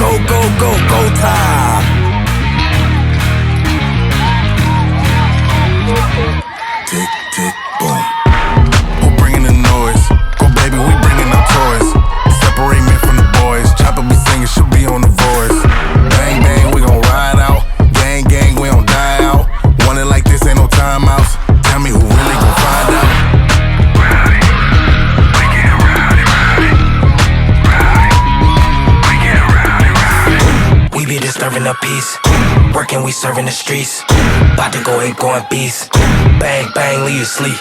go, go, go, go time. Tick, tick, boom. Who bringing the noise? Go baby, we bringing our toys. Separate men from the boys. Chopper be singing, she'll be on the voice. Bang, bang, we gon' ride out. Gang, gang, we don't die out. Want it like this, ain't no timeouts. Tell me who really gon' find out. Rowdy, we get rowdy, rowdy. Rowdy, we get rowdy, rowdy. We be disturbing the peace. Working, we serving the streets. About to go ape, going beast. Bang, bang, leave you sleep.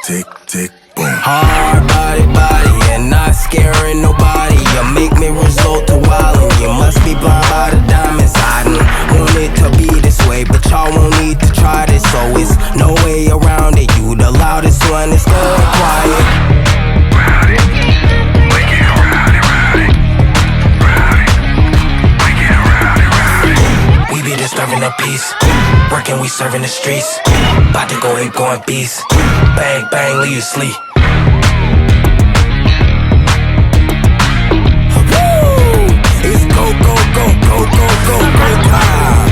Tick, tick, boom. Hard body, body, and not scaring nobody. You make me resort to wildin'. You must be blind by the diamonds hiding. Want it to be this way, but y'all won't need to try this. So it's no way around it. You the loudest one, it's good and quiet. Rowdy, we get rowdy, rowdy. Rowdy, we get rowdy, rowdy. We be disturbing the peace. Working, we serving the streets. About to go ape, going beast. Bang, bang, leave you sleep. It's go, go, go, go, go, go, go time.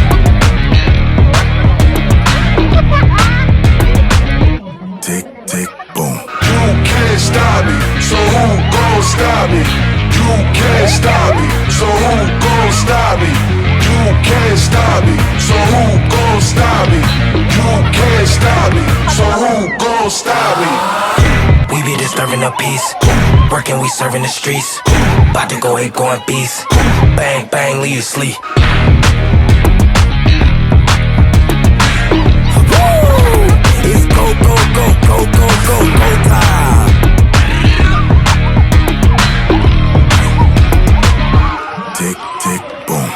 Tick, tick, boom. You can't stop me, so who gon' stop me? You can't stop me, so who gon' stop me? You can't stop me, so who gon' stop me? You can't stop me, so who gon' stop me? We be disturbing the peace. Working, we serving the streets. About to go ape, going beast. Bang, bang, leave you sleep. It's go, go, go, go, go, go, go time. Tick, tick, boom.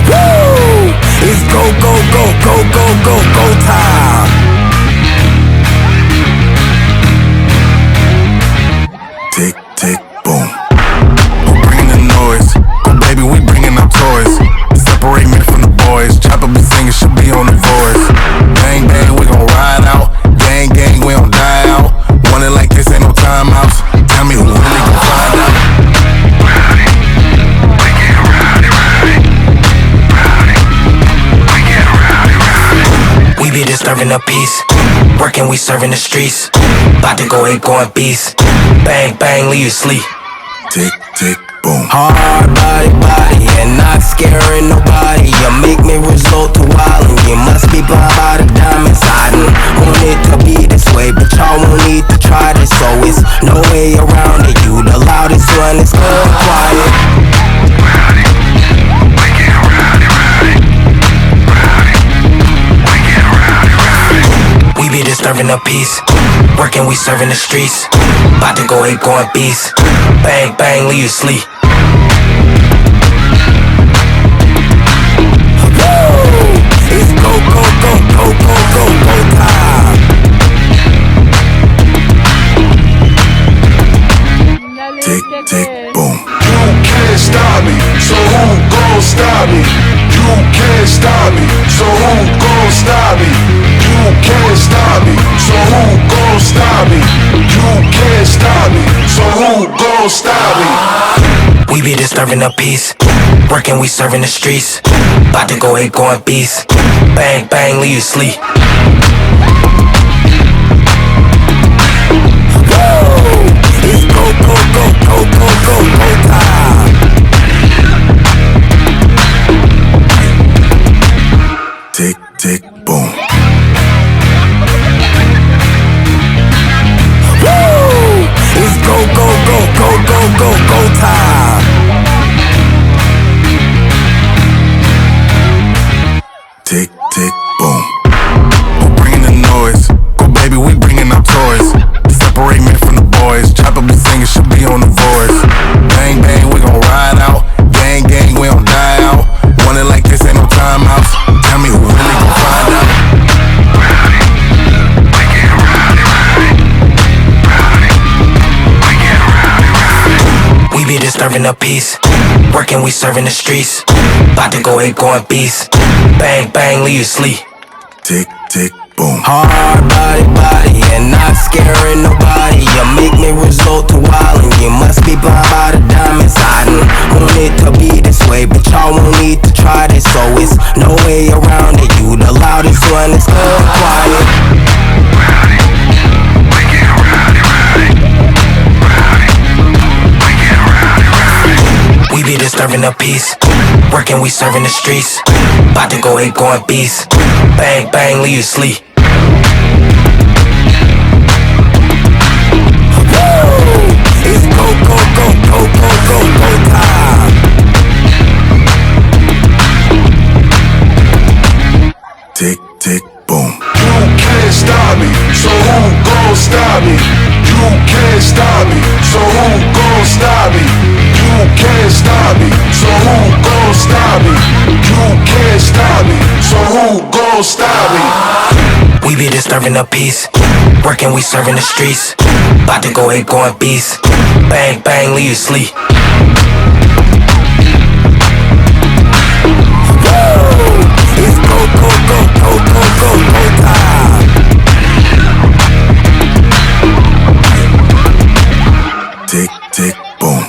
Woo! It's go, go, go, go, go, go, go time. Tick, tick, boom. Who bringing the noise? Go baby, we bringing our toys. Separate men from the boys. Chopper be singing, she'll be on the voice. Bang, bang, we gon' ride out. Gang, gang, we don't die out. Want it like this, ain't no timeouts. Tell me who really gon' find out. Rowdy, we get rowdy, rowdy. Rowdy, we get rowdy, rowdy. We be disturbing the peace. Working, we serving the streets. About to go ape, going beast. Bang, bang, leave you sleep. Tick, tick, boom. Hard body, body, and not scaring nobody. You make me resort to wildin'. You must be blind by the diamonds hiding. Want it to be this way, but y'all won't need to try this. So it's no way around it. You the loudest one, it's good and quiet. Rowdy, we get rowdy, rowdy. Rowdy, we get rowdy, rowdy. We be disturbing the peace. Working, we serving the streets. About to go ape, going beast. Bang, bang, leave you sleep. It's go, go, go, go, go, go, go time. Tick, tick, boom. You can't stop me, so who gon' stop me? You can't stop me, so who gon' stop me? You can't stop me, so who gon' stop me? You can't stop me, so who gon' stop me? We be disturbing the peace. Working, we serving the streets. About to go ape, going beast. Bang, bang, leave you sleep. It's go, go, go, go, go, go, go time. Tick, tick, boom. Woo! It's go, go, go, go, go, go, go time. Tick, tick, boom. Who bringing the noise? Go baby, we bringing our toys. Separate men from the boys. Chopper be singing, she'll be on the voice. Bang, bang, we gon' ride out. Gang, gang, we don't die out. Want it like this, ain't no timeouts. Tell me who really gon' find out. Rowdy, we get rowdy, rowdy. Rowdy, we get rowdy, rowdy. We be disturbing the peace. Working, we serving the streets. About to go ape, going beast. Bang, bang, leave you sleep. tick, tick, boom. Hard body, and not scaring nobody. You make me resort to wildin'. You must be blind by the diamonds. I done want it to be this way, but y'all won't need to try this, so it's no way around it. You the loudest one, it's quiet. We get rowdy, rowdy. We get rowdy, rowdy. We be disturbing the peace, working, we serving the streets. About to go ape, going beast. Bang, bang, leave you sleep. It's go, go, go, go, go, go, go time. Tick, tick, boom. You can't stop me, so who gon' stop me? You can't stop me, so who gon' stop me? You can't stop me, so who gon' stop me? You can't stop me, so who gon' stop me? We be disturbing the peace, working, we serving the streets. About to go ape, going beast. Bang, bang, leave you sleep. It's go, go, go, go, go, go, go time. Tick, tick, boom.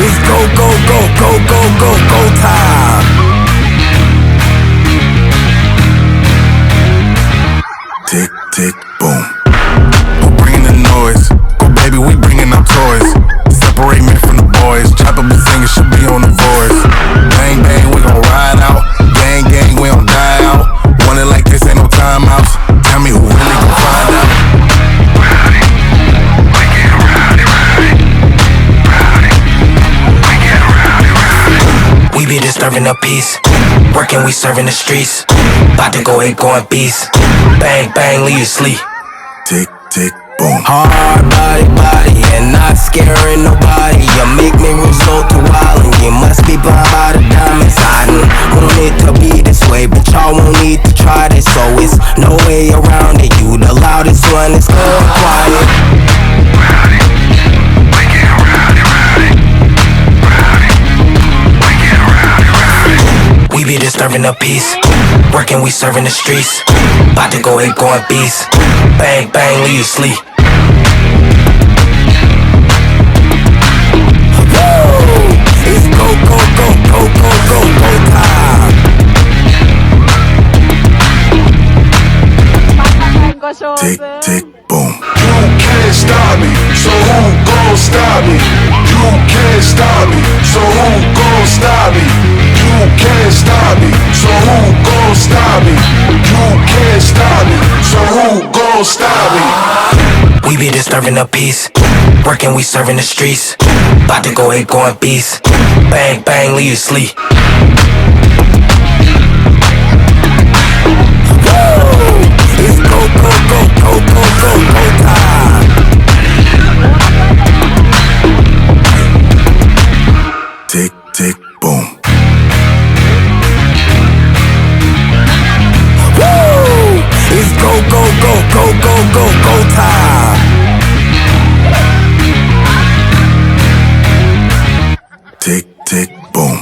It's go, go, go, go, go, go, go time. Tick, tick, boom. Who bringing the noise? Go baby, we bringing our toys. Separate men from the boys. Chopper be singing, should be on the voice. Bang, bang, we gon' ride out. Gang, gang, we don't die out. Want it like this, ain't no timeouts. Tell me who really gon' find out. Rowdy. We get rowdy, rowdy. Rowdy. We get rowdy, rowdy. We be disturbing the peace, working, we serving the streets. About to go ape, going beast. Bang, bang, leave you sleep. Tick, tick, boom. Hard body, and not scaring nobody. You make me resort to wildin'. You must be blind by the diamonds. I done want it to be this way, but y'all won't need to try this, so it's no way around it. You the loudest one, it's quiet. Rowdy. We get rowdy, rowdy. Rowdy. We get rowdy, rowdy. We be disturbing the peace, working, we serving the streets. About to go ape, going beast. Bang, bang, leave you sleep. It's go, go, go, go, go, go, go time. Tick, tick, boom. You can't stop me, so who gon' stop me? You can't stop me, so who gon' stop me? You can't stop me, so who gon' stop me? You can't stop me, so who gon' stop me? We be disturbing the peace, working, we serving the streets. About to go ape, going beast. Bang, bang, leave you sleep. It's go, go, go, go, go, go, go time. Tick, tick, boom. It's go, go, go, go, go, go, go time. Tick, tick, boom.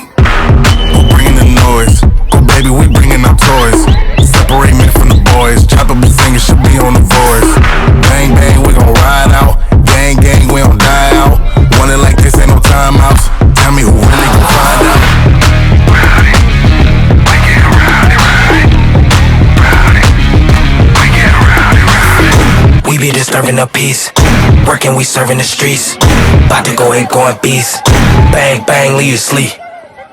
Who bringing the noise? Go baby, we bringing our toys. Separate men from the boys. Chopper be singing, should be on the voice. Bang, bang, we gon' ride out. Gang, gang, we don't die out. Want it like this, ain't no timeouts. Tell me who really gon' find out. Rowdy. We get rowdy, rowdy. Rowdy. We get rowdy, rowdy. We be disturbing the peace, working, we serving the streets. About to go ape, going beast. Bang, bang, leave you sleep.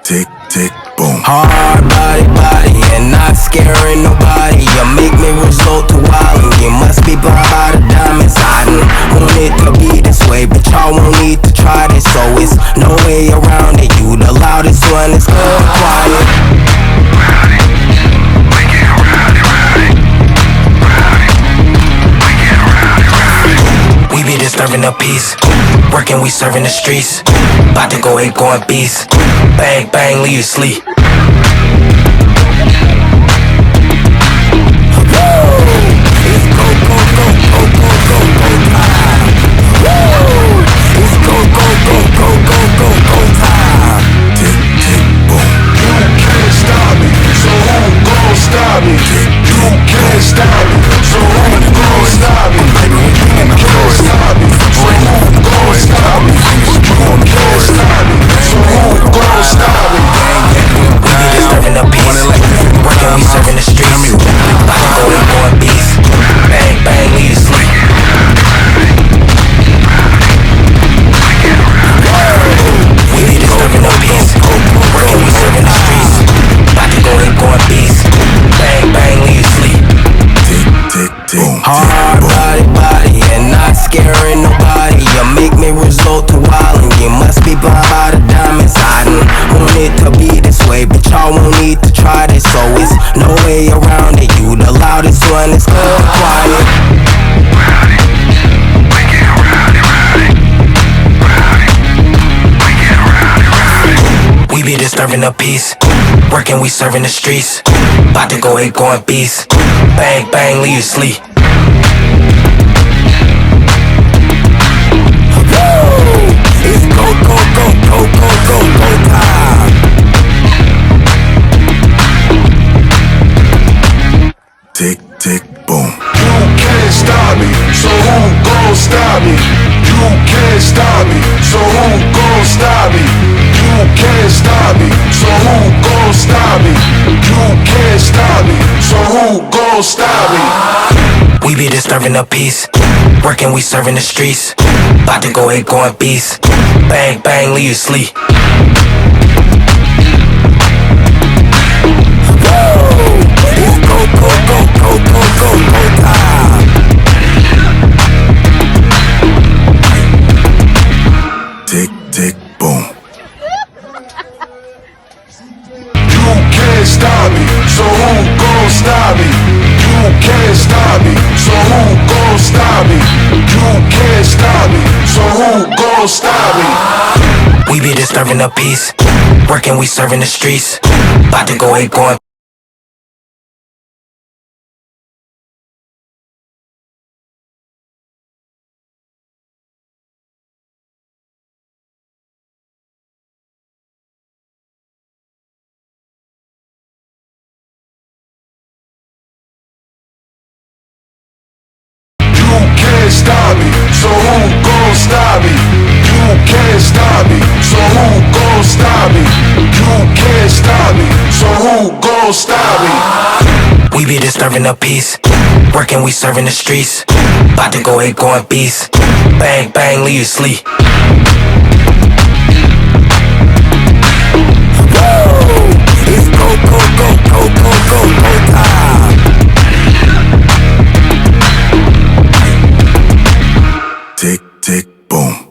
Tick, tick, boom. Hard body, and not scaring nobody. You make me resort to wildin'. You must be blind by the diamonds. I done want it to be this way, but y'all won't need to try this, so it's no way around it. You the loudest one, it's quiet. Rowdy. We get rowdy, rowdy. Rowdy. We get rowdy, rowdy. We be disturbing the peace, working, we serving the streets. About to go ape, going beast. Bang, bang, leave you sleep. It's go, go, go, go, go, go, go time. It's go, go, go, go, go, go, go time. Tick, tick, boom. so it's no way around it. You the loudest one, it's all quiet. Rowdy, we get rowdy, rowdy, rowdy, we get rowdy, rowdy. We be disturbing the peace, working, we serving the streets. About to go hit, going beast. Bang, bang, leave you sleep. It's go, go, go, go, go, go, go time. Tick, tick, boom. You can't stop me, so who gon' stop me? You can't stop me, so who gon' stop me? You can't stop me, so who gon' stop me? You can't stop me, so who gon' stop me? We be disturbing the peace, working, we serving the streets. About to go hit, going beast. Bang, bang, leave you sleep. It's go, go, go, go, go, go, go time. Tick, tick, boom. You can't stop me, so who gon' stop me? You can't stop me, so who gon' stop me? You can't stop me, so who gon' stop me? We be disturbing the peace, working, we serving the streets. About to go hit, going. You can't stop me, so who gon' stop me? You can't stop me, so who gon' stop me? You can't stop me, so who gon' stop me? We be disturbing the peace, working, we serving the streets. About to go hit, going beast. Bang, bang, leave you sleep. It's go, go, go, go, go, go, go time. Tick, tick, boom.